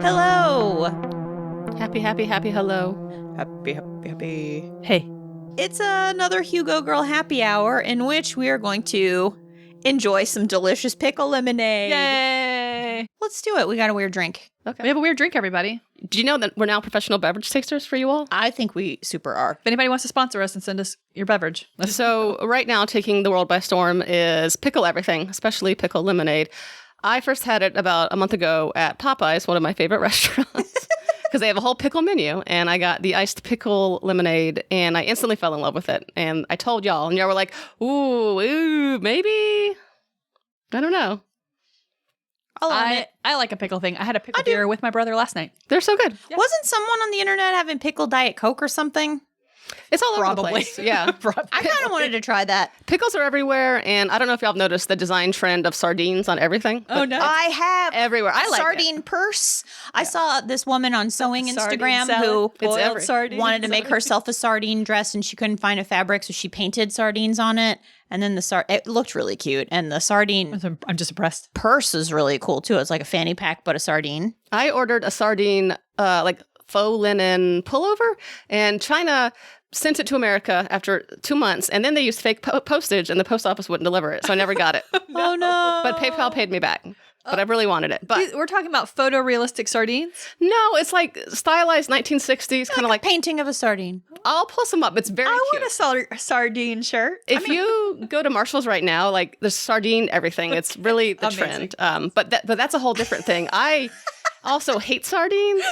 Hello. Happy hello. Happy. Hey. It's another Hugo Girl happy hour in which we are going to enjoy some delicious pickle lemonade. Yay! Let's do it. We got a weird drink. Okay. We have a weird drink, everybody. Do you know that we're now professional beverage tasters for you all? I think we super are. If anybody wants to sponsor us and send us your beverage. So right now, taking the world by storm is pickle everything, especially pickle lemonade. I first had it about a month ago at Popeyes, one of my favorite restaurants, because they have a whole pickle menu. And I got the iced pickle lemonade, and I instantly fell in love with it. And I told y'all, and y'all were like, ooh, maybe. I don't know. I like a pickle thing. I had a pickle beer with my brother last night. They're so good. Yeah. Wasn't someone on the internet having pickle Diet Coke or something? It's all over the Probably. place. Yeah. I kind of wanted to try that. Pickles are everywhere, and I don't know if y'all have noticed the design trend of sardines on everything. Oh, no. I have Everywhere. I like sardine purse. I saw this woman on sewing Sardine Instagram salad, who boiled sardines. wanted to make herself a sardine dress, and she couldn't find a fabric, so she painted sardines on it. And then it looked really cute, and the sardine I'm just impressed. purse is really cool too. It's like a fanny pack, but a sardine. I ordered a sardine, like faux linen pullover, and China sent it to America after 2 months, and then they used fake postage, and the post office wouldn't deliver it, so I never got it. Oh no! But PayPal paid me back. But I really wanted it. But We're talking about photorealistic sardines? no, it's like stylized 1960s, kind of like painting of a sardine. I'll plus them up. It's very I cute. want a sardine shirt. If you go to Marshall's right now, like there's sardine everything. It's really the Amazing. trend. But that's a whole different thing. I also hate sardines.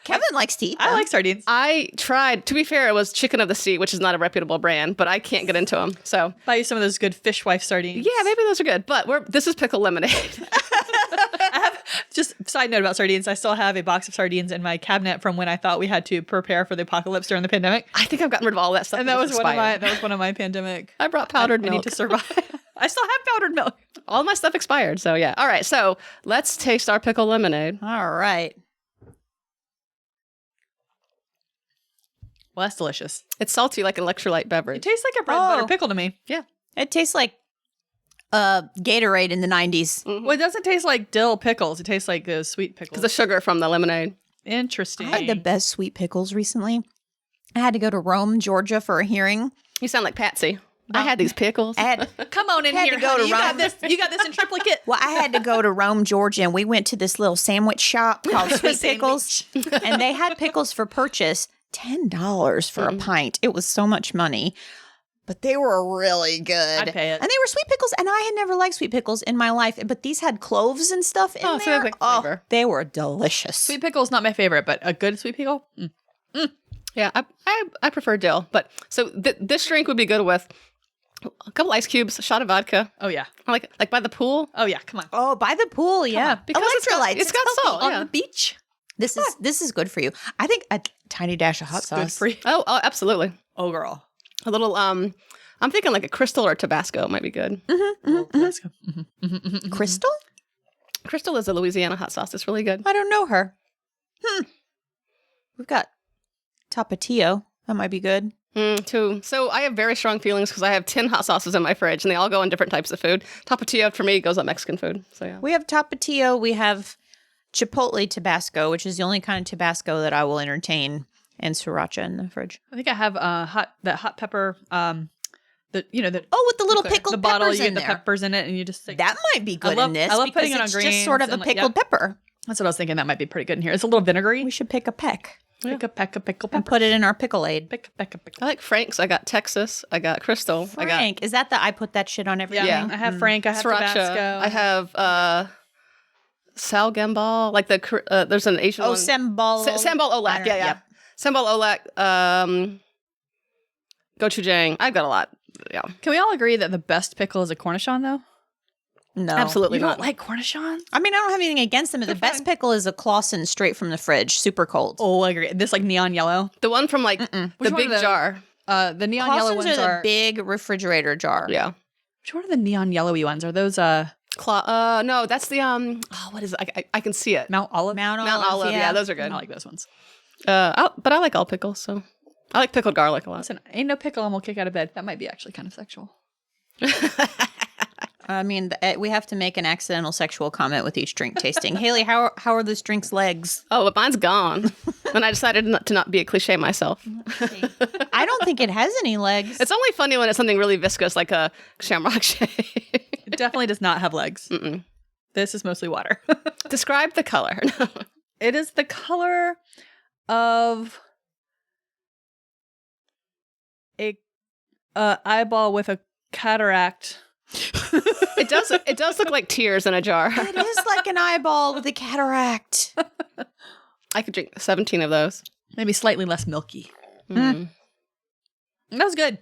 Kevin likes to eat them. I like sardines. I tried. To be fair, it was Chicken of the Sea, which is not a reputable brand, but I can't get into them. So Buy you some of those good fishwife sardines. yeah, maybe those are good. But this is pickle lemonade. I have, just side note about sardines, I still have a box of sardines in my cabinet from when I thought we had to prepare for the apocalypse during the pandemic. I think I've gotten rid of all that stuff. And that was expired. one of my pandemic. I brought powdered I milk. need to survive. I still have powdered milk. All my stuff expired. So yeah. All right. So let's taste our pickle lemonade. All right. Well, that's delicious. It's salty like an electrolyte It beverage. tastes like a bread and butter pickle to me. Yeah. It tastes like Gatorade in the 90s. Well, it doesn't taste like dill pickles. It tastes like those sweet pickles. Because the sugar from the lemonade. Interesting. I had the best sweet pickles recently. I had to go to Rome, Georgia for a hearing. You sound like Patsy. I had these pickles. I had Come on in Had here, to go honey. to You got Rome. this. You got this in triplicate. Well, I had to go to Rome, Georgia, and we went to this little sandwich shop called Sweet Pickles, and they had pickles for purchase, $10 for a pint. It was so much money, but they were really good. I'd pay it. And they were sweet pickles, and I had never liked sweet pickles in my life, but these had cloves and stuff in Oh, so they have there. like flavor. They were delicious. Sweet pickle is not my favorite, but a good sweet pickle. Yeah, I prefer dill. But so this drink would be good with a couple ice cubes, a shot of vodka. Oh yeah. Like by the pool. Oh yeah. Come on. Oh, by the pool, yeah. Because Electrolytes. it's got healthy. salt, On yeah. the beach. This is good for you. I think a tiny dash of hot It's good sauce. for you. Oh, absolutely. Oh girl. A little I'm thinking like a Crystal or Tabasco might be good. Let's go. Crystal? Crystal is a Louisiana hot sauce. It's really good. I don't know her. We've got Tapatio. That might be good. Too. So I have very strong feelings because I have 10 hot sauces in my fridge and they all go in different types of food. Tapatio for me goes on Mexican food. So yeah. We have Tapatio. We have Chipotle Tabasco, which is the only kind of Tabasco that I will entertain, and Sriracha in the fridge. I think I have hot pepper. Oh, with the little pickled the bottle. peppers You get in the there. peppers in it, and you just That might be good love- in this. I love because putting it on it's greens just sort of a and like- pickled pepper. That's what I was thinking. That might be pretty good in here. It's a little vinegary. We should pick a peck Pick a pickle and pepper. put it in our pickle aid. Pick a pickle. I like Frank's. I got Texas. I got Crystal. Frank, is that the I put that shit on everything? Yeah, I have Frank. I have Sriracha. Tabasco. I have Sal Gambal. Like there's an Asian Oh, one. Sambal. Sambal Olak. Yeah. Yep. Sambal Olak. Gochujang. I've got a lot. Yeah. Can we all agree that the best pickle is a Cornichon, though? No. Absolutely You not. don't like Cornichons? I mean, I don't have anything against them. But the best pickle is a Clausen straight from the fridge, super cold. Oh, I agree. This like neon yellow. The one from like Which the one big of the- jar. The neon yellow Clausen's ones are the are. big refrigerator jar. Yeah. Which one are the neon yellowy ones? Are those No, that's the what is it? I can see it. Mount Olive? Mount Mount Olive. Yeah, those are good. I like those ones. But I like all pickles, so I like pickled garlic a lot. Listen, ain't no pickle and we'll kick out of bed. That might be actually kind of sexual. I mean, we have to make an accidental sexual comment with each drink tasting. Haley, how are those drinks' legs? Oh, but mine's gone. And I decided to not be a cliche myself. I don't think it has any legs. It's only funny when it's something really viscous like a shamrock shake. It definitely does not have legs. Mm-mm. This is mostly water. Describe the color. It is the color of a eyeball with a cataract. It does look like tears in a jar. It is like an eyeball with a cataract. I could drink 17 of those. Maybe slightly less milky. Mm. That was good.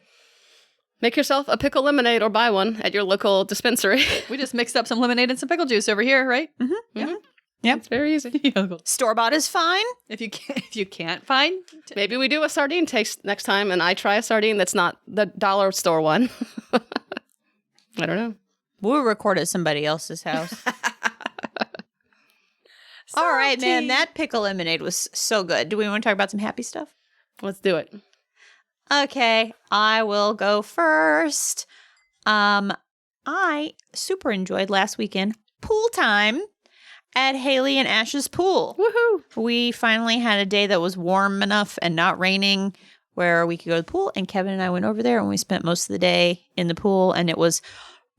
Make yourself a pickle lemonade or buy one at your local dispensary. We just mixed up some lemonade and some pickle juice over here, right? Mm-hmm. Yeah. Yep. It's very easy. Store-bought is fine. If you can't find, maybe we do a sardine taste next time, and I try a sardine that's not the dollar store one. I don't know. We'll record at somebody else's house. All right, man. That pickle lemonade was so good. Do we want to talk about some happy stuff? Let's do it. Okay, I will go first. I super enjoyed last weekend pool time at Haley and Ash's pool. Woohoo! We finally had a day that was warm enough and not raining where we could go to the pool, and Kevin and I went over there and we spent most of the day in the pool, and it was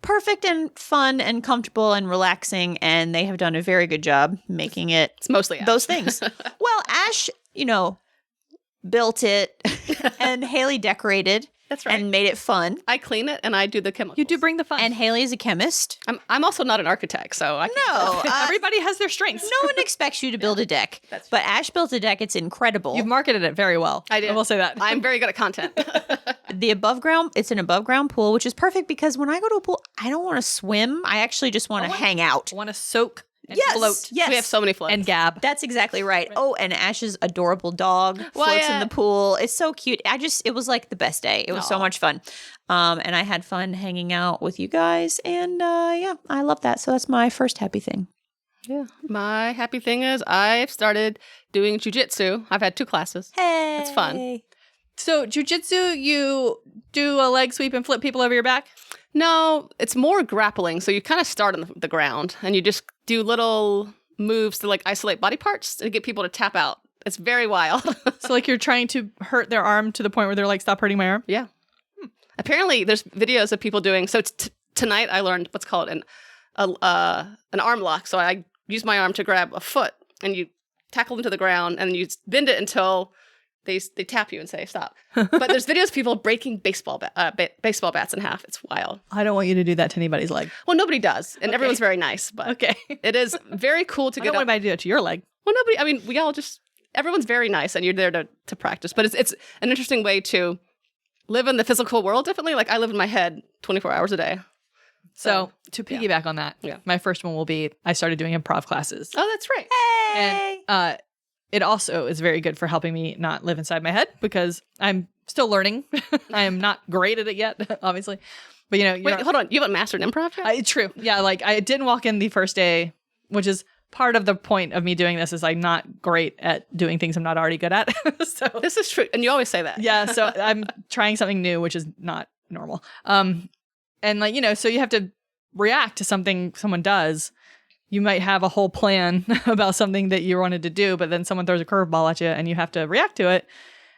perfect and fun and comfortable and relaxing, and they have done a very good job making it. It's mostly Ash. Those things. Well, Ash, built it, and Haley decorated. That's right. And made it fun. I clean it and I do the chemicals. you do bring the fun. And Haley's a chemist. I'm also not an architect, so I can't. No, Everybody has their strengths. no one expects you to build a deck. But Ash built a deck. It's incredible. You've marketed it very well. I did. I will say that. I'm very good at content. It's an above ground pool, which is perfect because when I go to a pool, I don't want to swim. I actually just want to hang out. I want to soak and Yes, float. yes. We have so many floats. And gab. That's exactly right. Oh, and Ash's adorable dog floats in the pool. It's so cute. It was like the best day. It was so much fun. And I had fun hanging out with you guys. And I love that. So that's my first happy thing. Yeah. My happy thing is I've started doing jujitsu. I've had 2 classes. Hey. It's fun. So jujitsu, you do a leg sweep and flip people over your back? No, it's more grappling. So you kind of start on the ground and you just do little moves to like isolate body parts to get people to tap out. It's very wild. So like you're trying to hurt their arm to the point where they're like, stop hurting my arm? Yeah. Apparently there's videos of people doing, so tonight I learned what's called an arm lock. So I use my arm to grab a foot and you tackle them to the ground and you bend it until they tap you and say stop. But there's videos of people breaking baseball bats in half. It's wild. I don't want you to do that to anybody's leg. Well, nobody does, and everyone's very nice. But Okay. it is very cool to I get don't up. want anybody to do it to your leg. Well, nobody. I mean, we all just everyone's very nice, and you're there to practice. But it's an interesting way to live in the physical world differently. Like I live in my head 24 hours a day. So to piggyback on that, my first one will be I started doing improv classes. Oh, that's right. Hey. And it also is very good for helping me not live inside my head because I'm still learning. I am not great at it yet, obviously. But Wait, hold on. You haven't mastered improv yet? True. Yeah, like I didn't walk in the first day, which is part of the point of me doing this is I'm not great at doing things I'm not already good at. So This is true, and you always say that. yeah, so I'm trying something new, which is not normal. And like, so you have to react to something someone does. You might have a whole plan about something that you wanted to do, but then someone throws a curveball at you and you have to react to it.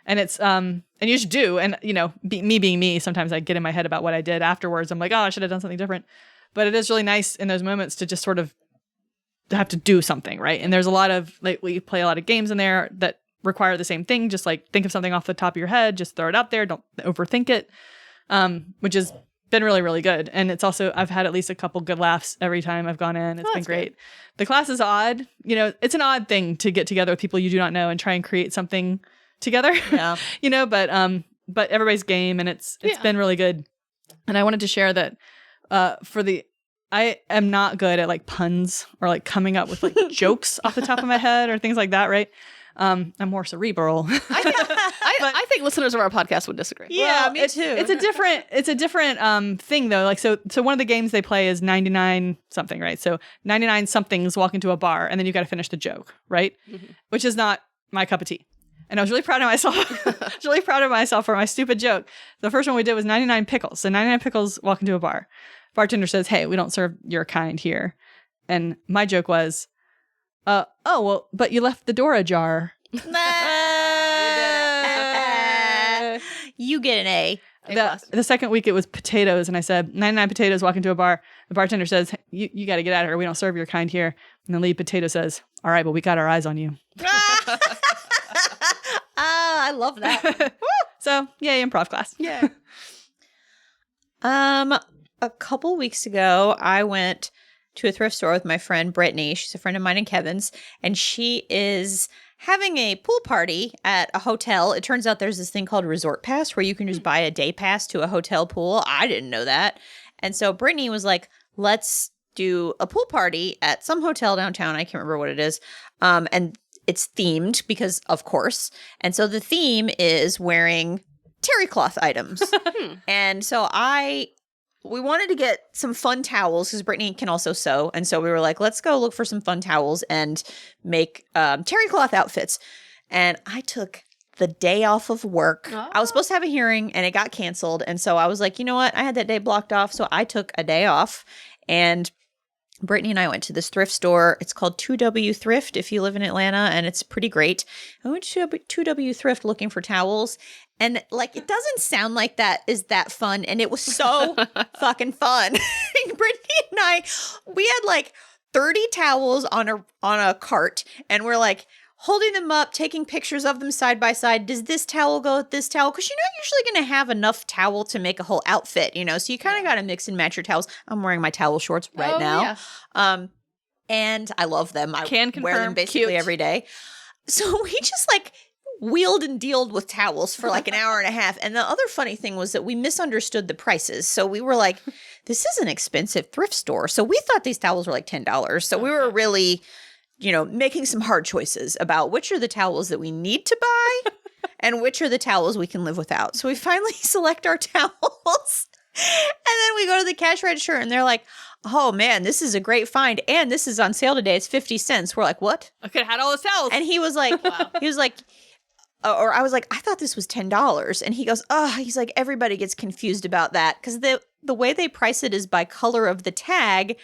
And it's, and you should do. And, me being me, sometimes I get in my head about what I did afterwards. I'm like, oh, I should have done something different. But it is really nice in those moments to just sort of have to do something, right? And there's a lot of, like, we play a lot of games in there that require the same thing. Just like think of something off the top of your head, just throw it out there. Don't overthink it, which has been really, really good. And it's also, I've had at least a couple good laughs every time I've gone in. It's been great. Good. The class is odd. It's an odd thing to get together with people you do not know and try and create something together. Yeah. But everybody's game and it's been really good. And I wanted to share that I am not good at like puns or like coming up with like jokes off the top of my head or things like that, right? I'm more cerebral. I think listeners of our podcast would disagree. Yeah, me too. It's a different thing though. Like so one of the games they play is 99 something, right? So 99 somethings walk into a bar and then you got to finish the joke, right? Mm-hmm. Which is not my cup of tea. And I was really proud of myself. I was really proud of myself for my stupid joke. The first one we did was 99 pickles. So 99 pickles walk into a bar. Bartender says, hey, we don't serve your kind here. And my joke was, oh, well, but you left the door ajar. You get an A. The second week it was potatoes, and I said 99 potatoes walk into a bar. The bartender says, you got to get out of here. We don't serve your kind here. And the lead potato says, all right, but we got our eyes on you. I love that. So, yay, improv class. Yeah. A couple weeks ago, I went to a thrift store with my friend Brittany. She's a friend of mine and Kevin's, and she is having a pool party at a hotel. It turns out there's this thing called Resort Pass where you can just buy a day pass to a hotel pool. I didn't know that. And so Brittany was like, let's do a pool party at some hotel downtown. I can't remember what it is. And it's themed because, of course. And so the theme is wearing terry cloth items. And so we wanted to get some fun towels because Brittany can also sew. And so we were like, let's go look for some fun towels and make terry cloth outfits. And I took the day off of work. Oh. I was supposed to have a hearing and it got canceled. And so I was like, you know what? I had that day blocked off. So I took a day off, and Brittany and I went to this thrift store. It's called 2W Thrift if you live in Atlanta, and it's pretty great. I went to 2W Thrift looking for towels, and like it doesn't sound like that is that fun, and it was so fucking fun. Brittany and we had like 30 towels on a cart, and we're like holding them up, taking pictures of them side by side. Does this towel go with this towel? Because you're not usually going to have enough towel to make a whole outfit, so you kind of got to mix and match your towels. I'm wearing my towel shorts right now. Yeah. And I love them. I Can wear them confirm, basically cute. every day. So we just like wheeled and dealed with towels for like an hour and a half. And the other funny thing was that we misunderstood the prices. So we were like, this is an expensive thrift store. So we thought these towels were like $10. So we were really, making some hard choices about which are the towels that we need to buy and which are the towels we can live without. So we finally select our towels. And then we go to the cash register and they're like, oh man, this is a great find. And this is on sale today. It's 50 cents. We're like, what? I could have had all those towels. And he was like, or I was like, I thought this was $10. And he goes, he's like, everybody gets confused about that. Because the way they price it is by color of the tag.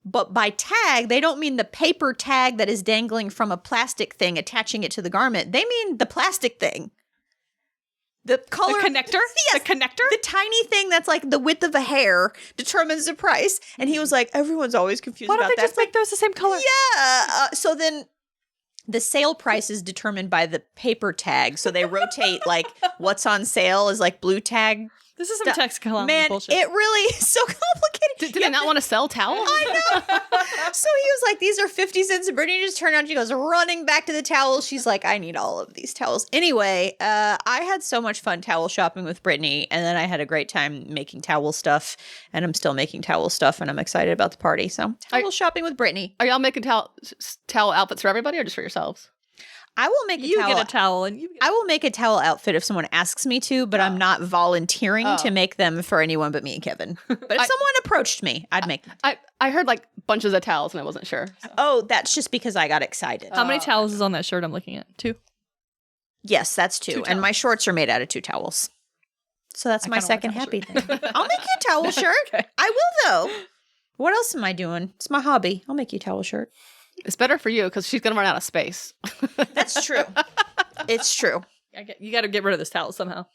But by tag, they don't mean the paper tag that is dangling from a plastic thing attaching it to the garment. They mean the plastic thing. The color. The connector? Yes. The connector? The tiny thing that's like the width of a hair determines the price. And he was like, everyone's always confused Why about don't they that. just make those the same color? Yeah. So then the sale price is determined by the paper tag. So they rotate like what's on sale is like blue tag. This is some Texas Man, bullshit. it really is so complicated. Did they not want to sell towels? I know. So he was like, these are 50 cents. And Brittany just turned around. She goes running back to the towels. She's like, I need all of these towels. Anyway, I had so much fun towel shopping with Brittany. And then I had a great time making towel stuff. And I'm still making towel stuff. And I'm excited about the party. So towel shopping with Brittany. Are y'all making towel outfits for everybody or just for yourselves? I will make you get a towel and I will make a towel outfit if someone asks me to, but I'm not volunteering to make them for anyone but me and Kevin. But if someone approached me, I'd make them. I heard like bunches of towels and I wasn't sure. So. Oh, that's just because I got excited. How many towels is on that shirt I'm looking at? 2? Yes, that's 2. And my shorts are made out of 2 towels. So that's my second happy thing. I'll make you a towel shirt. Okay. I will, though. What else am I doing? It's my hobby. I'll make you a towel shirt. It's better for you because she's going to run out of space. That's true. It's true. You got to get rid of this towel somehow.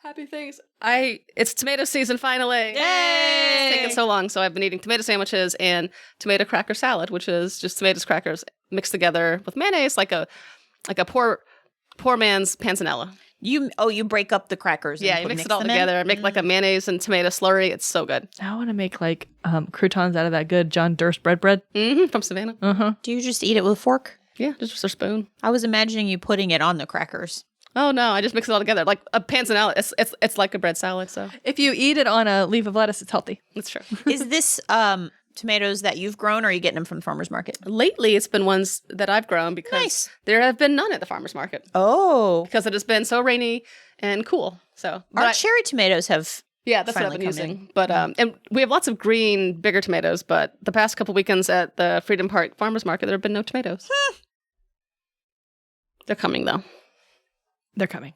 Happy things. It's tomato season finally. Yay! It's taken so long, so I've been eating tomato sandwiches and tomato cracker salad, which is just tomatoes, crackers mixed together with mayonnaise, like a poor man's panzanella. You break up the crackers. Yeah, and you mix mix it all them together and make like a mayonnaise and tomato slurry. It's so good. I want to make like croutons out of that good John Durst bread. From Savannah. Uh-huh. Do you just eat it with a fork? Yeah, just with a spoon. I was imagining you putting it on the crackers. Oh no, I just mix it all together like a panzanella. It's like a bread salad. So If you eat it on a leaf of lettuce, it's healthy. that's true. Is this tomatoes that you've grown, or are you getting them from the farmer's market? Lately, it's been ones that I've grown because Nice. there have been none at the farmer's market Oh. because it has been so rainy and cool. So Our cherry tomatoes have yeah, that's what I've finally been come using. But and we have lots of green, bigger tomatoes. But the past couple weekends at the Freedom Park Farmers Market, there have been no tomatoes. They're coming though. They're coming.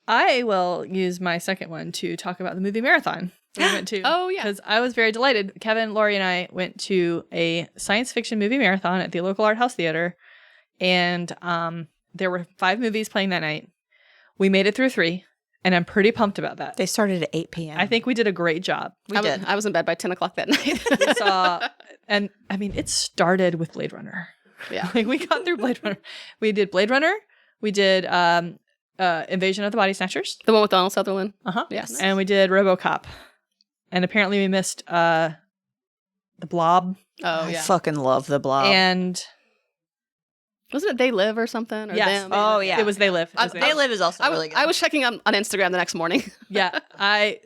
I will use my second one to talk about the movie marathon we went to. Oh, yeah. Because I was very delighted. Kevin, Lori, and I went to a science fiction movie marathon at the local art house theater. And there were 5 movies playing that night. We made it through 3. And I'm pretty pumped about that. They started at 8 p.m. I think we did a great job. we did. I was in bed by 10 o'clock that night. We saw, and I mean, it started with Blade Runner. Yeah. Like, we got through Blade Runner. We did Blade Runner. We did Invasion of the Body Snatchers. The one with Donald Sutherland. Uh-huh. Yes. And we did RoboCop. And apparently we missed The Blob. Oh, I yeah. fucking love the Blob. And Wasn't it They Live or something? Or Yes. Them? Oh, yeah. it was They Live. It was They Live is also really good. I was checking on Instagram the next morning. Yeah.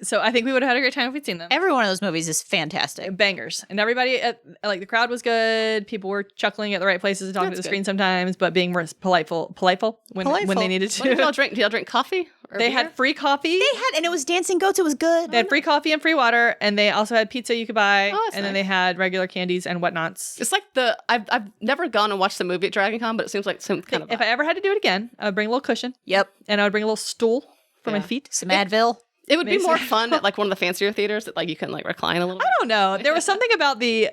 So I think we would have had a great time if we'd seen them. Every one of those movies is fantastic. Bangers. And everybody the crowd was good. People were chuckling at the right places and talking to the That's screen sometimes, but being more politeful when they needed What did y'all to. drink? Did y'all drink coffee? Or They beer? had free coffee. And it was Dancing Goats. It was good. They had free coffee and free water, and they also had pizza you could buy, Oh, that's and then nice. they had regular candies and whatnots. It's like I've never gone and watched the movie at Dragon Con, but it seems like some kind of. If I ever had to do it again, I would bring a little cushion, Yep. and I would bring a little stool for my Yeah. feet. Some Advil. It would be more fun at like one of the fancier theaters that like you can like recline a little. I don't know. There was something about the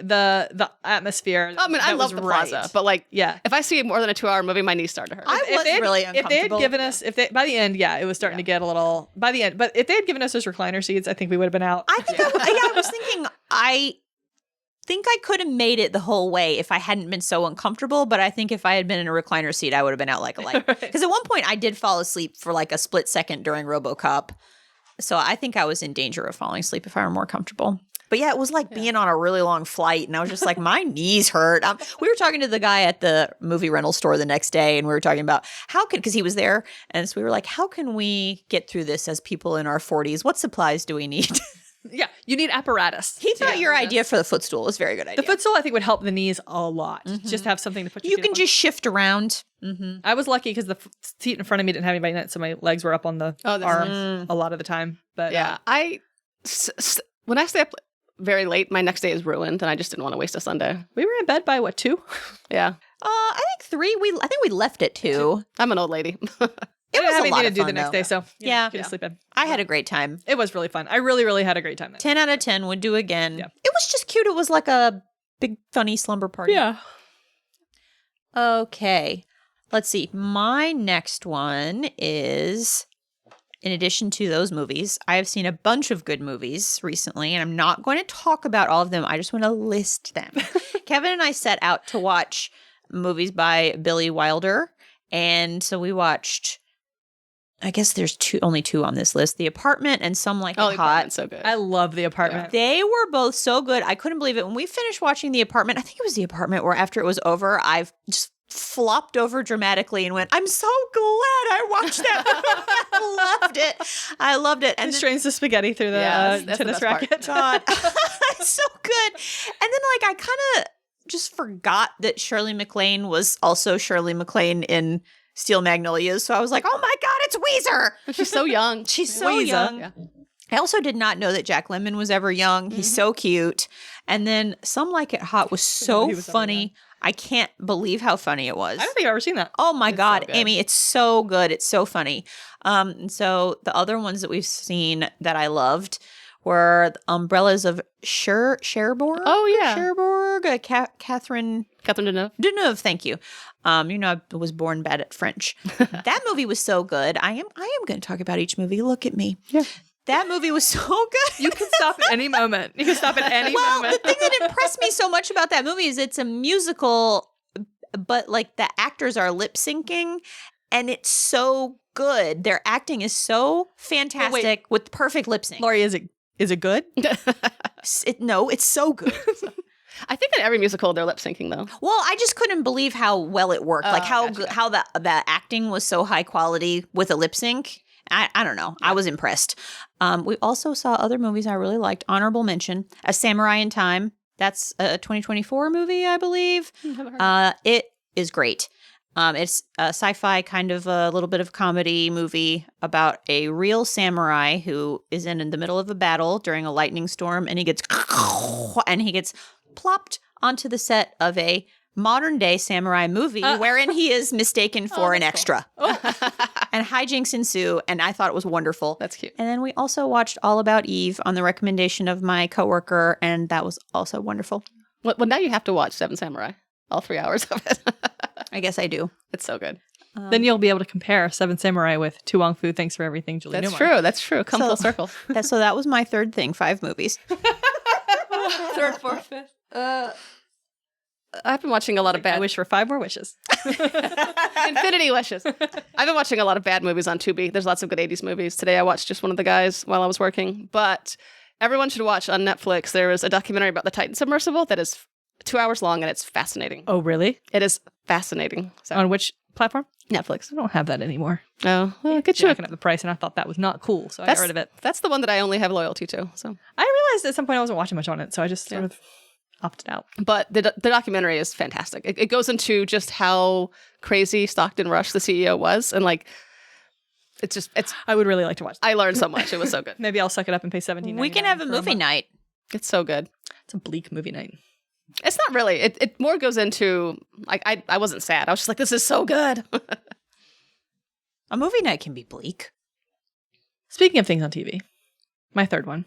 atmosphere. I mean, I that love was the right. plaza, but like, Yeah. if I see more than a 2-hour movie, my knees start to hurt. I was really If they had uncomfortable. given us, by the end, yeah, it was starting to get a little. By the end, but if they had given us those recliner seats, I think we would have been out. I think I was thinking I think I could have made it the whole way if I hadn't been so uncomfortable, but I think if I had been in a recliner seat, I would have been out like a light. Because at one point I did fall asleep for like a split second during RoboCop. So I think I was in danger of falling asleep if I were more comfortable. But yeah, it was like being on a really long flight, and I was just like, my knees hurt. We were talking to the guy at the movie rental store the next day, and we were talking about because he was there, and so we were like, how can we get through this as people in our 40s? What supplies do we need? Yeah, you need apparatus. He thought your idea for the footstool was a very good idea. The footstool, I think, would help the knees a lot. Just have something to put your You feet can up just shift around. on. I was lucky because the seat in front of me didn't have anybody in it, so my legs were up on the Oh, that's arm a lot of the time. But yeah, when I stay up very late, my next day is ruined, and I just didn't want to waste a Sunday. we were in bed by 2? Yeah, I think 3. I think we left at 2. I'm an old lady. It was a lot to of do fun, the next though. day, so Yeah. get to sleep in. I had a great time. It was really fun. I really, really had a great time. 10 out of 10 would do again. Yeah. It was just cute. It was like a big funny slumber party. Yeah. Okay. Let's see. My next one is, in addition to those movies, I have seen a bunch of good movies recently, and I'm not going to talk about all of them. I just want to list them. Kevin and I set out to watch movies by Billy Wilder, and so we watched, I guess there's only 2 on this list, The Apartment and Some Like It Oh, Hot. Apartment's so good. I love The Apartment. They were both so good. I couldn't believe it. When we finished watching The Apartment, I think it was The Apartment where after it was over, I just flopped over dramatically and went, I'm so glad I watched that. I loved it. I loved it. And And then, strains the spaghetti through the Yeah, that's the tennis best part. racket. God, it's so good. And then I kind of just forgot that Shirley MacLaine was also Shirley MacLaine in Steel Magnolias. So I was like, oh my God, it's Weezer. She's so young. She's so Weezer. young. Yeah. I also did not know that Jack Lemmon was ever young. He's so cute. And then Some Like It Hot was so he was ever funny. I can't believe how funny it was. I don't think I've ever seen that. Oh my God, good. Amy, it's so good. It's so funny. And so the other ones that we've seen that I loved were the Umbrellas of Cherbourg. Oh, yeah. Cherbourg. Catherine Catherine Deneuve. Deneuve, thank you. I was born bad at French. That movie was so good. I am going to talk about each movie. Look at me. Yeah. That movie was so good. You can stop at any moment. You can stop at any Well, moment. the thing that impressed me so much about that movie is it's a musical, but like the actors are lip syncing, and it's so good. Their acting is so fantastic with perfect lip sync. Lori, is it good? No, it's so good. I think in every musical they're lip syncing though. Well, I just couldn't believe how well it worked. Like how gotcha. good, how the acting was so high quality with a lip sync. I don't know. I was impressed. We also saw other movies I really liked. Honorable mention: A Samurai in Time. That's a 2024 movie, I believe. It is great. It's a sci-fi kind of a little bit of comedy movie about a real samurai who is in the middle of a battle during a lightning storm, and he gets plopped onto the set of a modern day samurai movie wherein he is mistaken for an extra. Cool. And hijinks ensue, and I thought it was wonderful. That's cute. And then we also watched All About Eve on the recommendation of my coworker, and that was also wonderful. Well, now you have to watch Seven Samurai. All 3 hours of it. I guess I do. It's so good. Then you'll be able to compare Seven Samurai with Tu Wong Fu. Thanks for everything, Julie. That's Newmar. true. That's true. Come full circle. So that was my third thing, 5 movies. Third, fourth, fifth. I've been watching a lot of I bad wish for 5 more wishes. infinity wishes. I've been watching a lot of bad movies on Tubi. There's lots of good 80s movies. Today I watched just one of the guys while I was working. But everyone should watch on Netflix. There is a documentary about the Titan submersible that is 2 hours long, and it's fascinating. Oh, really? It is fascinating. So On which platform? Netflix. I don't have that anymore. Oh, well, get you. Jacking up the price, and I thought that was not cool, so I got rid of it. That's the one that I only have loyalty to. So, I realized at some point I wasn't watching much on it, so I just sort of opted out. but the documentary is fantastic. It goes into just how crazy Stockton Rush, the CEO, was, and like, it's. I would really like to watch that. I learned so much. It was so good. Maybe I'll suck it up and pay $17.99. We can have a for movie month. night. It's so good. It's a bleak movie night. It's not really. It more goes into like I wasn't sad. I was just like, this is so good. A movie night can be bleak. Speaking of things on TV, my third one,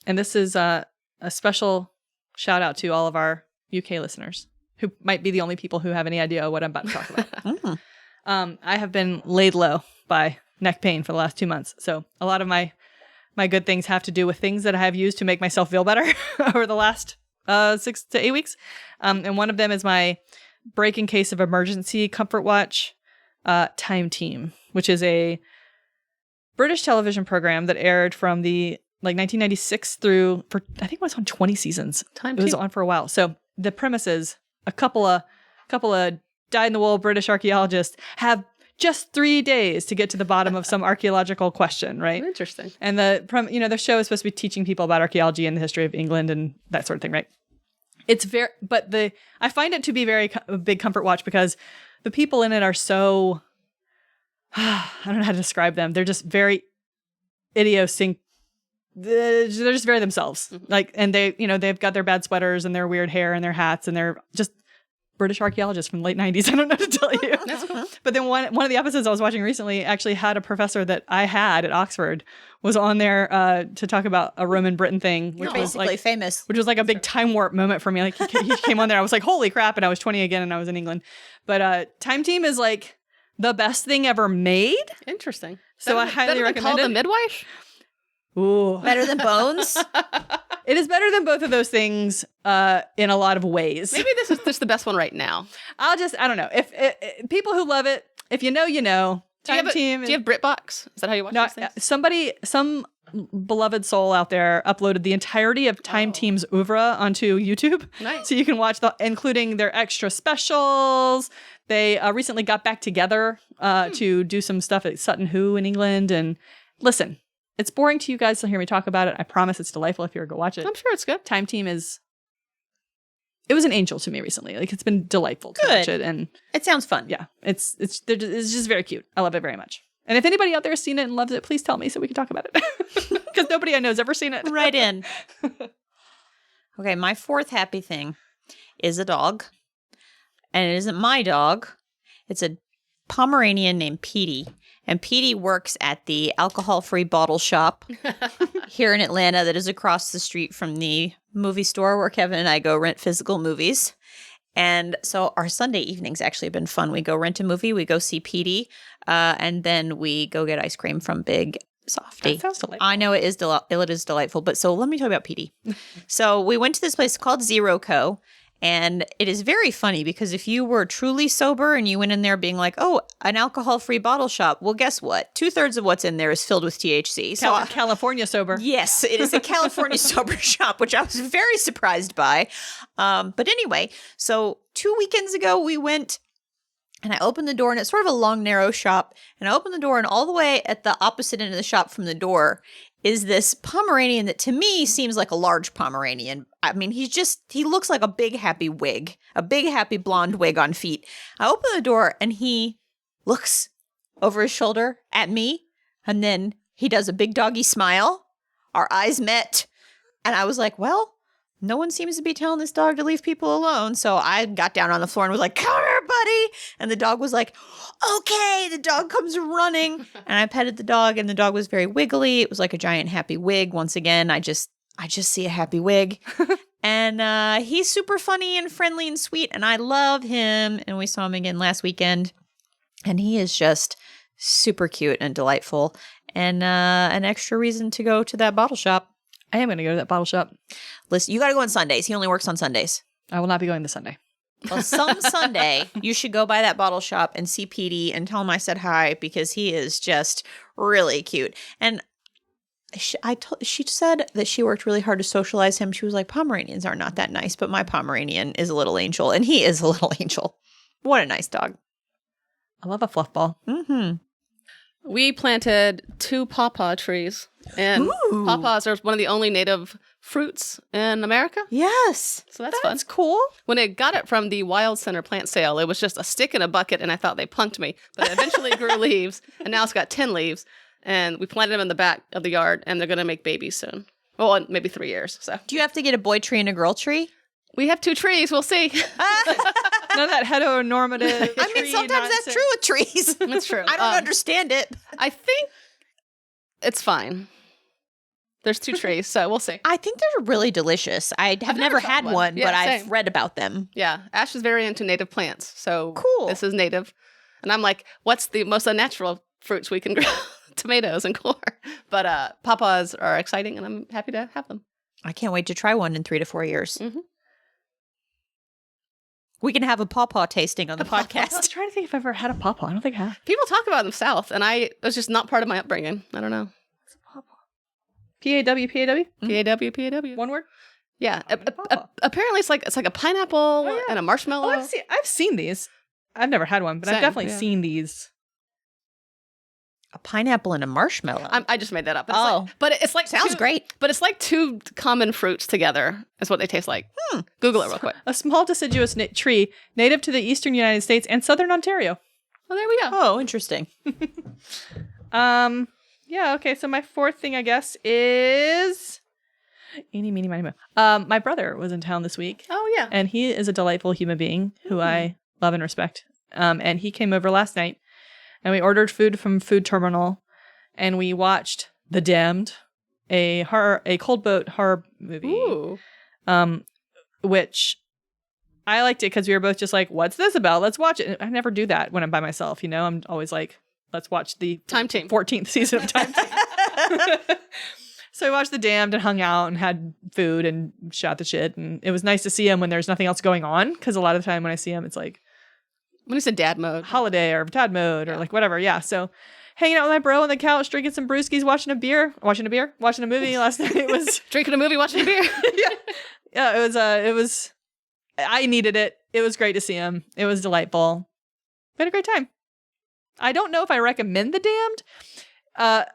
and this is a special shout out to all of our UK listeners who might be the only people who have any idea what I'm about to talk about. I have been laid low by neck pain for the last 2 months, so a lot of my good things have to do with things that I have used to make myself feel better over the last 6 to 8 weeks, and one of them is my break in case of emergency comfort watch. Time Team, which is a British television program that aired from the 1996 through for I think it was on 20 seasons. It was on for a while. So the premise is a couple of dyed-in-the-wool British archaeologists have just 3 days to get to the bottom of some archaeological question, right? Interesting. And the show is supposed to be teaching people about archaeology and the history of England and that sort of thing, right? I find it to be a big comfort watch because the people in it are so, I don't know how to describe them. They're just very idiosyncratic. They're just very themselves. Mm-hmm. And they've got their bad sweaters and their weird hair and their hats and they're just British archaeologists from the late 90s. I don't know what to tell you. That's cool. But then one of the episodes I was watching recently actually had a professor that I had at Oxford was on there to talk about a Roman Britain thing, which was basically famous. Which was like a big time warp moment for me. Like he came on there, I was like, holy crap, and I was 20 again and I was in England. But Time Team is like the best thing ever made. Interesting. So I highly recommend it. The Midwife? Ooh. Better than Bones? It is better than both of those things in a lot of ways. Maybe this is just the best one right now. I don't know. If people who love it, if you know, you know. Time Team. Do you have BritBox? Is that how you watch these things? Some beloved soul out there uploaded the entirety of Time Team's oeuvre onto YouTube. Nice. So you can watch including their extra specials. They recently got back together to do some stuff at Sutton Hoo in England. And listen, it's boring to you guys to hear me talk about it. I promise it's delightful if you ever go watch it. I'm sure it's good. Time Team it was an angel to me recently. Like, it's been delightful to watch it. And it sounds fun. yeah, it's just very cute. I love it very much. And if anybody out there has seen it and loves it, please tell me so we can talk about it. Because nobody I know has ever seen it. Right in. Okay, my fourth happy thing is a dog. And it isn't my dog. It's a Pomeranian named Petey. And Petey works at the alcohol-free bottle shop here in Atlanta that is across the street from the movie store where Kevin and I go rent physical movies. And so our Sunday evenings actually have been fun. We go rent a movie, we go see Petey, and then we go get ice cream from Big Softy. That sounds delightful. I know it is delightful, but so let me tell you about Petey. So we went to this place called Zero Co. And it is very funny because if you were truly sober and you went in there being like, oh, an alcohol-free bottle shop, well, guess what? 2/3 of what's in there is filled with THC. So California sober. yes, it is a California sober shop, which I was very surprised by. But anyway, so 2 weekends ago we went and I opened the door and it's sort of a long, narrow shop. And I opened the door and all the way at the opposite end of the shop from the door is this Pomeranian that to me seems like a large Pomeranian. I mean, he looks like a big happy wig, a big happy blonde wig on feet. I open the door and he looks over his shoulder at me and then he does a big doggy smile. Our eyes met and I was like, well, no one seems to be telling this dog to leave people alone. So I got down on the floor and was like, come here, buddy. And the dog was like, okay. The dog comes running. And I petted the dog, and the dog was very wiggly. It was like a giant happy wig. Once again, I just see a happy wig. And he's super funny and friendly and sweet, and I love him. And we saw him again last weekend. And he is just super cute and delightful. And an extra reason to go to that bottle shop. I am going to go to that bottle shop. Listen, you got to go on Sundays. He only works on Sundays. I will not be going this Sunday. Well, some Sunday, you should go by that bottle shop and see Petey and tell him I said hi, because he is just really cute. And she said that she worked really hard to socialize him. She was like, Pomeranians are not that nice, but my Pomeranian is a little angel, and he is a little angel. What a nice dog. I love a fluff ball. Mm-hmm. We planted 2 pawpaw trees, and pawpaws are one of the only native fruits in America. Yes. So that's fun. That's cool. When I got it from the Wild Center plant sale, it was just a stick in a bucket, and I thought they punked me. But it eventually grew leaves, and now it's got 10 leaves. And we planted them in the back of the yard, and they're going to make babies soon. Well, in maybe 3 years. So Do you have to get a boy tree and a girl tree? we have 2 trees. We'll see. None of that heteronormative. I mean, sometimes that's true with trees. That's true. I don't understand it. I think it's fine. There's 2 trees, so we'll see. I think they're really delicious. I have never tried had one. one, Yeah, but I've same. read about them. Yeah, Ash is very into native plants, so Cool. this is native. And I'm like, what's the most unnatural fruits we can grow? Tomatoes and corn. But pawpaws are exciting, and I'm happy to have them. I can't wait to try one in 3 to 4 years. Mhm. We can have a pawpaw tasting on the I was podcast. trying to think if I've ever had a pawpaw. I don't think I have. People talk about them south, and it was just not part of my upbringing. I don't know. P-A-W, P-A-W? P-A-W, P-A-W. One word? Yeah. Pawpaw. Apparently, it's like a pineapple Oh, yeah. and a marshmallow. Oh, I've seen these. I've never had one, but I've Same, definitely yeah. seen these. A pineapple and a marshmallow. I just made that up. Oh. But it's like Sounds great. But it's like 2 common fruits together is what they taste like. Google it real quick. A small deciduous tree native to the eastern United States and southern Ontario. Well, there we go. Oh, interesting. Yeah, okay, so my 4th thing, I guess, is... Eeny, meeny, miny, moe. My brother was in town this week, Oh, yeah. and he is a delightful human being who I love and respect. And he came over last night, and we ordered food from Food Terminal, and we watched The Damned, a Cold Boat horror movie. Ooh. Which I liked it because we were both just like, what's this about? Let's watch it. And I never do that when I'm by myself, you know? I'm always like, let's watch the Time Team. 14th season of Time Team. So we watched The Damned and hung out and had food and shot the shit. And it was nice to see him when there's nothing else going on. Because a lot of the time when I see him, it's like When he's in dad mode. holiday or dad mode or like whatever. Yeah. So hanging out with my bro on the couch, drinking some brewskis, watching a movie last night. It was Drinking a movie, watching a beer. yeah, it was, I needed it. It was great to see him. It was delightful. We had a great time. I don't know if I recommend The Damned.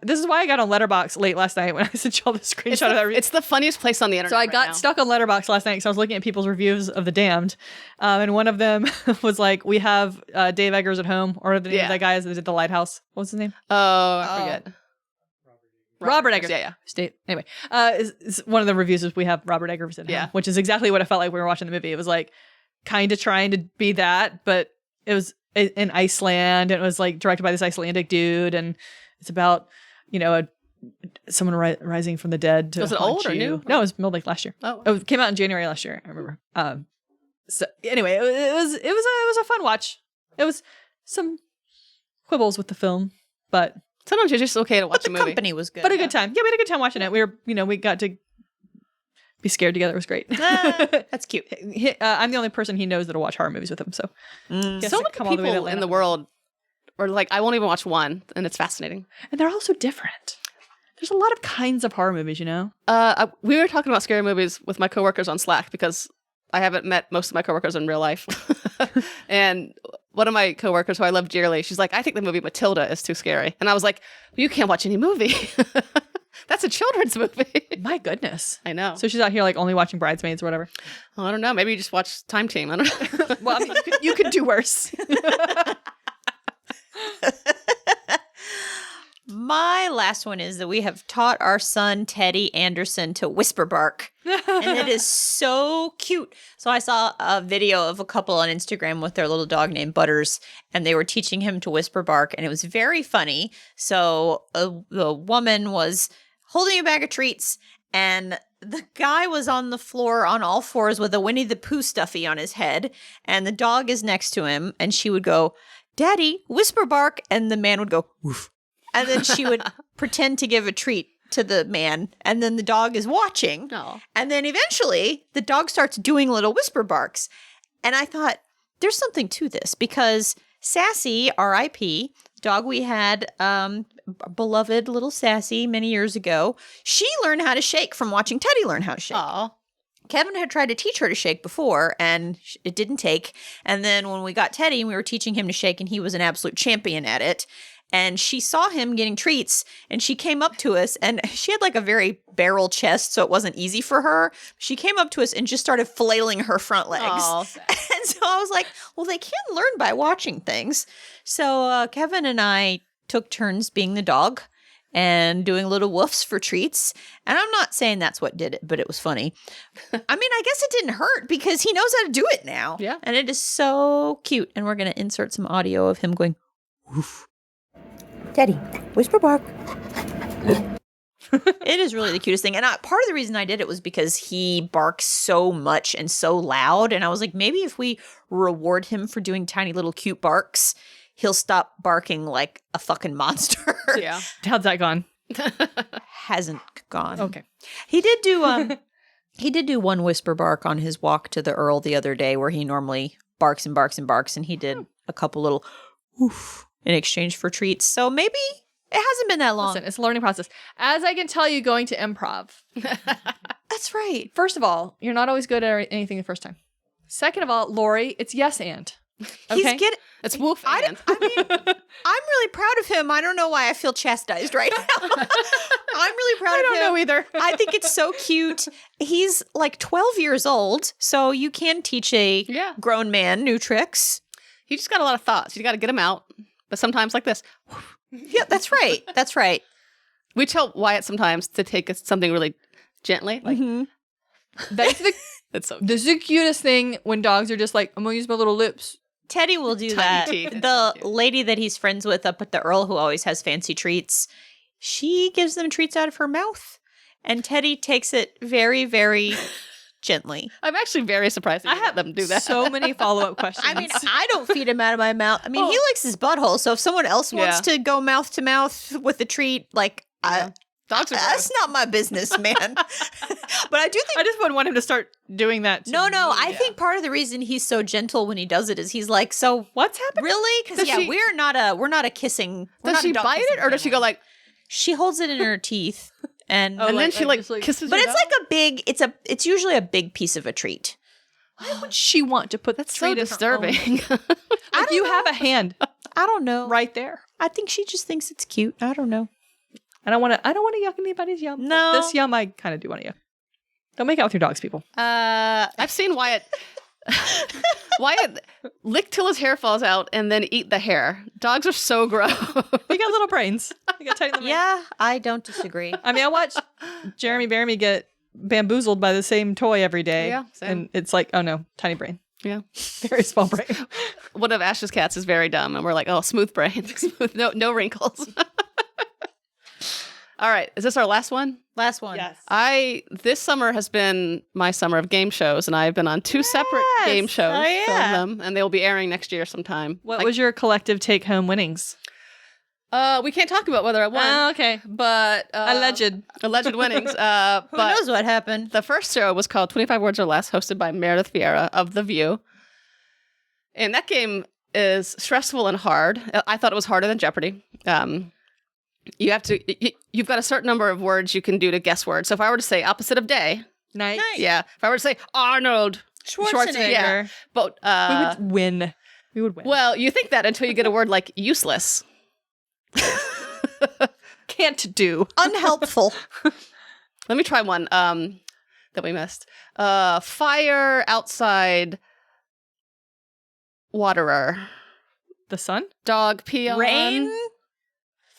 This is why I got on Letterboxd late last night when I sent you all the screenshot of that. It's the funniest place on the internet. So I right got now. stuck on Letterboxd last night because I was looking at people's reviews of The Damned. And one of them was like, we have Dave Eggers at home, or the name of that guy that did The Lighthouse. What's his name? Oh, I forget. Robert Eggers. Yeah. Anyway, is one of the reviews is we have Robert Eggers at home, Yeah. which is exactly what I felt like when we were watching the movie. It was like kind of trying to be that, but it was in Iceland, and it was like directed by this Icelandic dude, and it's about, you know, someone rising from the dead to Was it haunt old or you. new? No, it was like last year. Oh. It came out in January last year. I remember. So anyway, it was a fun watch. It was some quibbles with the film, but Sometimes it's just okay to watch But a the movie. company was good. a good time. Yeah, we had a good time watching it. We got to be scared together. It was great. That's cute. I'm the only person he knows that'll watch horror movies with him. So Mm. Yes, So I many come all the way to people in Atlanta. the world are like, I won't even watch one, and it's fascinating. and they're all so different. There's a lot of kinds of horror movies, you know. We were talking about scary movies with my coworkers on Slack because I haven't met most of my coworkers in real life. And one of my coworkers who I love dearly, she's like, I think the movie Matilda is too scary. And I was like, well, you can't watch any movie. That's a children's movie. My goodness. I know. So she's out here like only watching Bridesmaids or whatever. I don't know. Maybe you just watch Time Team. I don't know. Well, I mean, you could do worse. My last one is that we have taught our son, Teddy Anderson, to whisper bark. And it is so cute. So I saw a video of a couple on Instagram with their little dog named Butters, and they were teaching him to whisper bark, and it was very funny. So the woman was holding a bag of treats, and the guy was on the floor on all fours with a Winnie the Pooh stuffy on his head, and the dog is next to him, and she would go, "Daddy, whisper bark," and the man would go, "Woof." And then she would pretend to give a treat to the man, and then the dog is watching. Oh. And then eventually the dog starts doing little whisper barks. And I thought, there's something to this, because Sassy, R.I.P., dog we had, beloved little Sassy many years ago, she learned how to shake from watching Teddy learn how to shake. Oh. Kevin had tried to teach her to shake before, and it didn't take. And then when we got Teddy, we were teaching him to shake, and he was an absolute champion at it. And she saw him getting treats, and she came up to us, and she had like a very barrel chest, so it wasn't easy for her. She came up to us and just started flailing her front legs. Oh, And so I was like, well, they can learn by watching things. So Kevin and I took turns being the dog and doing little woofs for treats. And I'm not saying that's what did it, but it was funny. I mean, I guess it didn't hurt because he knows how to do it now. Yeah. And it is so cute. And we're going to insert some audio of him going, woof. Teddy, whisper bark. It is really the cutest thing. And part of the reason I did it was because he barks so much and so loud. And I was like, maybe if we reward him for doing tiny little cute barks, he'll stop barking like a fucking monster. Yeah. How's that gone? Hasn't gone. Okay. He did do one whisper bark on his walk to the Earl the other day, where he normally barks and barks and barks, and he did a couple little woof in exchange for treats. So maybe it hasn't been that long. Listen, it's a learning process. As I can tell you, going to improv. That's right. First of all, you're not always good at anything the first time. Second of all, Lori, it's yes and. Okay? It's woof I and. mean, I'm really proud of him. I don't know why I feel chastised right now. I'm really proud of him. I don't know either. I think it's so cute. He's like 12 years old, so you can teach a grown man new tricks. He just got a lot of thoughts. You got to get him out. But sometimes like this. Yeah, that's right. That's right. We tell Wyatt sometimes to take something really gently. Like, That's it's so this is the cutest thing when dogs are just like, I'm going to use my little lips. Teddy will do Tiny that. teeth. The lady that he's friends with up at the Earl, who always has fancy treats, she gives them treats out of her mouth. And Teddy takes it very, very gently. I'm actually very surprised that you let them do that. So many follow-up questions. I mean, I don't feed him out of my mouth. I mean, he likes his butthole. So if someone else wants to go mouth to mouth with a treat, like, dogs are that's not my business, man. But I do think. I just wouldn't want him to start doing that. No. I think part of the reason he's so gentle when he does it is he's like, so What's happening? really? Because we're not a kissing. Does she bite it or does she go like? She holds it in her teeth, and And then she like like- kisses. but your it's dog? like a big. It's usually a big piece of a treat. Why would she want to put that so treat in her own- disturbing. Like you have a hand I don't know. right there. I think she just thinks it's cute. I don't know. I don't want to yuck anybody's yum. No. This yum I kind of do want to yuck. Don't make out with your dogs, people. I've seen Wyatt. Wyatt lick till his hair falls out and then eat the hair. Dogs are so gross. You got little brains. You got tiny little brains. Yeah, I don't disagree. I mean, I watch Jeremy Bearimy get bamboozled by the same toy every day. Yeah, same. And it's like, oh no, tiny brain. Yeah. Very small brain. One of Ash's cats is very dumb, and we're like, oh, smooth brain, smooth, no wrinkles. All right, is this our last one? Last one. Yes. This summer has been my summer of game shows, and I've been on 2 separate game shows. Oh, yeah. Filmed them, and they will be airing next year sometime. What was your collective take-home winnings? We can't talk about whether I won. Oh, okay. But alleged winnings. Who but knows what happened? the first show was called 25 Words or Less, hosted by Meredith Vieira of The View. And that game is stressful and hard. I thought it was harder than Jeopardy. You've got a certain number of words you can do to guess words. So if I were to say opposite of day, Nice. yeah. If I were to say Arnold Schwarzenegger. yeah. But We would win. We would win. well, you think that until you get a word like useless. Can't do. Unhelpful. Let me try one that we missed. Fire outside waterer. The sun? Dog pee on. Rain.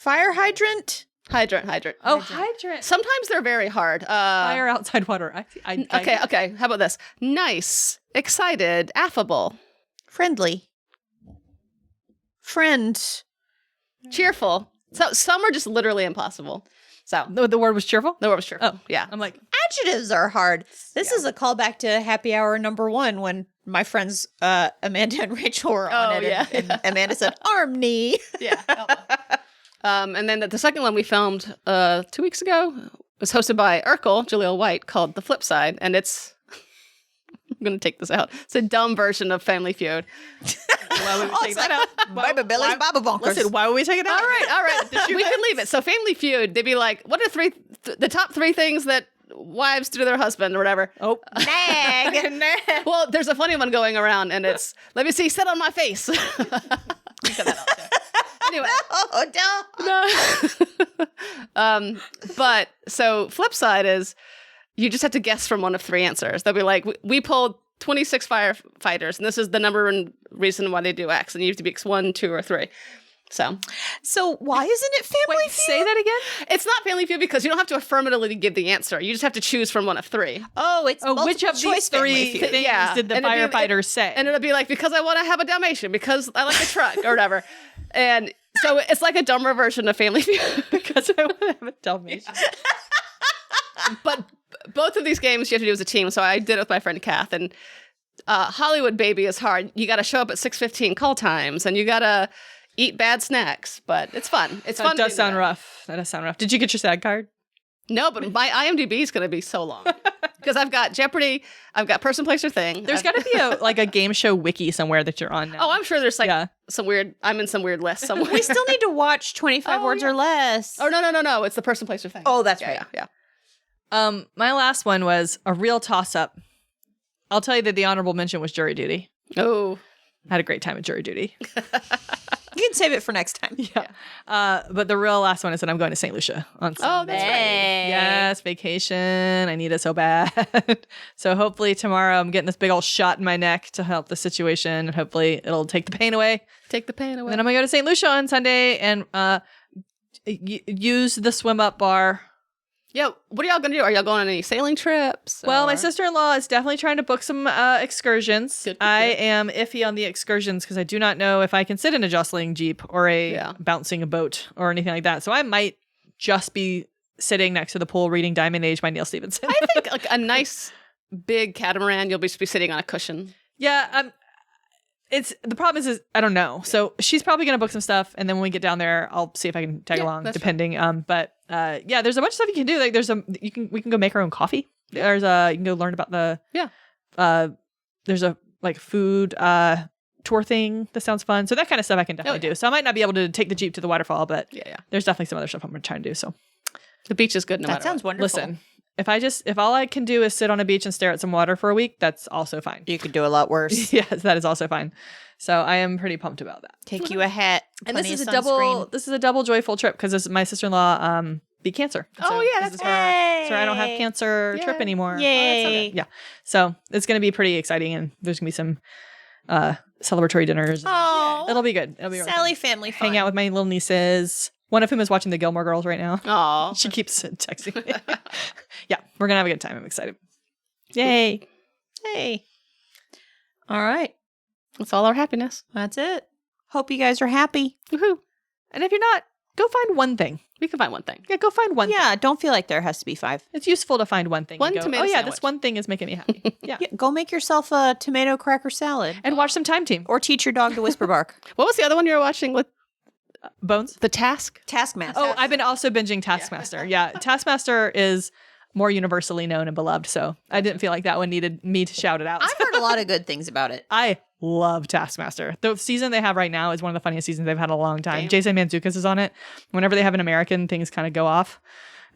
Fire hydrant. Hydrant. Oh, hydrant. Sometimes they're very hard. Fire outside water. Okay. How about this? Nice, excited, affable, Friendly. Friend. cheerful. So some are just literally impossible. So The word was cheerful? the word was cheerful. Oh, Yeah. I'm like, Adjectives are hard. This is a callback to happy hour number 1 when my friends Amanda and Rachel were on it. yeah. And Amanda said, arm knee. Yeah. And then the second one we filmed 2 weeks ago was hosted by Urkel, Jaleel White, called The Flip Side. And it's, I'm going to take this out. It's a dumb version of Family Feud. why would we take that out? Baby Billy's Baba Bonkers. Listen, why would we take it out? All right. We can leave it. So Family Feud, they'd be like, what are the top 3 things that wives do to their husband or whatever? Oh, Nag. Well, there's a funny one going around, and it's, let me see, sit on my face. You cut that out there. Anyway. No. But so flip side is you just have to guess from one of 3 answers. They'll be like, we pulled 26 firefighters, and this is the number and reason why they do X, and you have to be X 1, 2, or 3. So why isn't it Family wait, Feud? say that again? it's not Family Feud because you don't have to affirmatively give the answer. You just have to choose from one of 3. Oh, it's Which of these choice Family 3 Feud. things Yeah. did the And it'd be- firefighters say? And it'll be like, because I want to have a Dalmatian, because I like a truck, or whatever. And so it's like a dumber version of Family Feud. because I want to have a Dalmatian. But both of these games you have to do as a team. So I did it with my friend Kath. And Hollywood Baby is hard. You got to show up at 6:15 call times, and you got to eat bad snacks. But it's fun. It's fun. That does sound rough. That does sound rough. Did you get your SAG card? No, but my IMDb is going to be so long because I've got Jeopardy. I've got Person, Place, or Thing. There's got to be a game show wiki somewhere that you're on now. Oh, I'm sure there's like Yeah. some weird. I'm in some weird list somewhere. We still need to watch 25 Oh, words yeah. or less. Oh no! It's the Person, Place, or Thing. Oh, that's yeah, right. Yeah. My last one was a real toss-up. I'll tell you that the honorable mention was jury duty. Oh, I had a great time at jury duty. You can save it for next time. Yeah. But the real last one is that I'm going to St. Lucia on Sunday. Oh, that's right. Yes, vacation. I need it so bad. So hopefully tomorrow I'm getting this big old shot in my neck to help the situation. And hopefully it'll take the pain away. Take the pain And away. then I'm going to go to St. Lucia on Sunday and use the swim up bar. Yeah, what are y'all gonna do? Are y'all going on any sailing trips? Well, my or- sister-in-law is definitely trying to book some excursions. Good, I good. am iffy on the excursions because I do not know if I can sit in a jostling Jeep or a Yeah. bouncing boat or anything like that. So I might just be sitting next to the pool reading Diamond Age by Neil Stephenson. I think like a nice big catamaran. You'll just be sitting on a cushion. Yeah, it's the problem is I don't know. So she's probably gonna book some stuff, and then when we get down there, I'll see if I can tag Yeah, along, that's depending. But there's a bunch of stuff you can do. Like we can go make our own coffee. There's you can go learn about the there's a like food tour thing that sounds fun. So that kind of stuff I can definitely do. So I might not be able to take the Jeep to the waterfall, but Yeah. there's definitely some other stuff I'm gonna try and do. So The beach is good no That matter sounds what. wonderful. listen, if all I can do is sit on a beach and stare at some water for a week, that's also fine. You could do a lot worse. Yes, that is also fine. So I am pretty pumped about that. Take you a hat. And this plenty is of a double. sunscreen. This is a double joyful trip because my sister-in-law beat cancer. Oh, yeah, this that's is her. So I don't have Yay. cancer trip Yay. anymore. Yay. Yeah. So it's gonna be pretty exciting, and there's gonna be some celebratory dinners. Oh, It'll be good. It'll be really Sally fun. family fun. Hang out with my little nieces. One of whom is watching the Gilmore Girls right now. Aw. She keeps texting me. Yeah, we're gonna have a good time. I'm excited. Yay! Hey. All right. That's all our happiness. That's it. Hope you guys are happy. Woohoo. And if you're not, go find one thing. We can find one thing. Yeah, go find one. Yeah, don't feel like there has to be 5. It's useful to find one thing. One and go, tomato oh yeah, sandwich. this one thing is making me happy. Yeah. Yeah, go make yourself a tomato cracker salad. And watch some Time Team. Or teach your dog to whisper bark. What was the other one you were watching with Bones. The Task? Taskmaster. Oh, I've been also binging Taskmaster. Yeah. Taskmaster is more universally known and beloved, so I didn't feel like that one needed me to shout it out. I've heard a lot of good things about it. I love Taskmaster. The season they have right now is one of the funniest seasons they've had in a long time. Damn. Jason Mantzoukas is on it. Whenever they have an American, things kind of go off.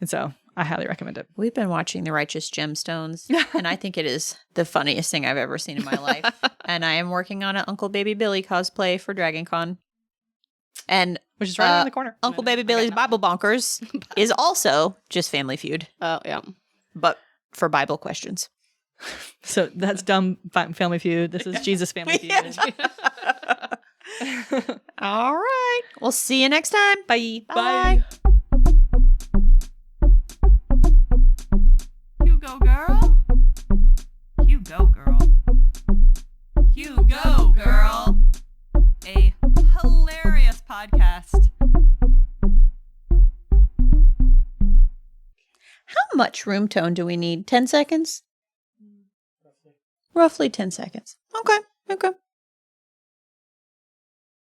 And so I highly recommend it. We've been watching The Righteous Gemstones, and I think it is the funniest thing I've ever seen in my life. And I am working on an Uncle Baby Billy cosplay for DragonCon. And Which is right around the corner. Uncle Baby Billy's Bible Bonkers is also just Family Feud, Oh, yeah. but for Bible questions. So that's dumb Family Feud. This is Jesus Family Feud. All right. We'll see you next time. Bye. Bye. You go, girl. You go, girl. You go, girl. A hilarious podcast. How much room tone do we need? 10 seconds? Roughly 10 seconds. Okay.